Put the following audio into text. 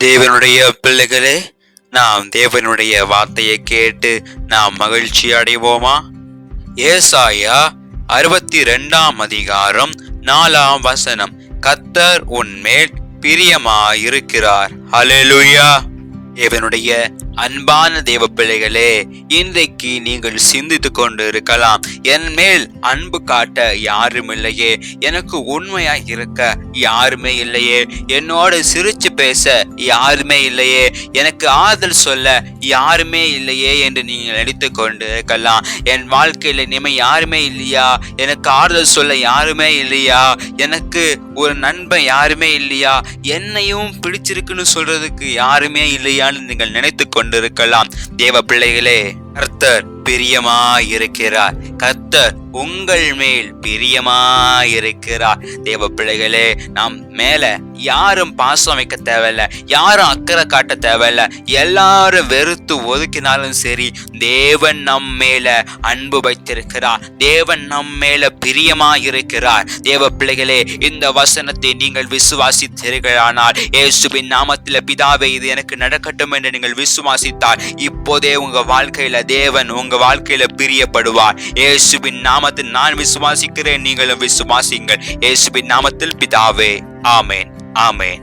தேவனுடைய பிள்ளைகளே, நாம் தேவனுடைய வார்த்தையை கேட்டு நாம் மகிழ்ச்சி அடைவோமா? ஏசாயா 62 அதிகாரம் 4 கர்த்தர் உன்மேல் பிரியமாயிருக்கிறார். ஹல்லேலூயா. தேவனுடைய அன்பான தேவ பிள்ளைகளே, இன்றைக்கு நீங்கள் சிந்தித்துக் கொண்டு இருக்கலாம், என் மேல் அன்பு காட்ட யாரும் இல்லையே, எனக்கு உண்மையாய் இருக்க யாருமே இல்லையே, என்னோடு சிரிச்சு பேச யாருமே இல்லையே, எனக்கு ஆறுதல் சொல்ல யாருமே இல்லையே என்று நீங்கள் நினைத்து கொண்டு இருக்கலாம். என் வாழ்க்கையில இனிமே யாருமே இல்லையா, எனக்கு ஆறுதல் சொல்ல யாருமே இல்லையா, எனக்கு ஒரு நண்பன் யாருமே இல்லையா, என்னையும் பிடிச்சிருக்குன்னு சொல்றதுக்கு யாருமே இல்லையான்னு நீங்கள் நினைத்து கொண்டிருக்கலாம். தேவ பிள்ளைகளே, கர்த்தர் பிரியமாயிருக்கிறார். கர்த்தர் உங்கள் மேல் பிரியமாயிருக்கிறார். தேவ பிள்ளைகளே, நாம் மேல யாரும் பாசம் வைக்க தேவையில்ல, யாரும் அக்கறை காட்ட தேவையில்ல, எல்லாரும் வெறுத்து ஒதுக்கினாலும் சரி, தேவன் நம் மேல அன்பு வைத்திருக்கிறார். தேவன் நம் மேல பிரியமாயிருக்கிறார். தேவ பிள்ளைகளே, இந்த வசனத்தை நீங்கள் விசுவாசித்தீர்களானால், இயேசுவின் நாமத்தில் பிதாவே இது எனக்கு நடக்கட்டும் என்று நீங்கள் விசுவாசித்தால், இப்போதே உங்க வாழ்க்கையில தேவன் உங்க வாழ்க்கையில பிரியப்படுவார். இயேசுவின் நாமத்தில் நான் விசுவாசிக்கிறேன், நீங்களும் விசுவாசிங்கள். இயேசுவின் நாமத்தில் பிதாவே. ஆமென், ஆமென்.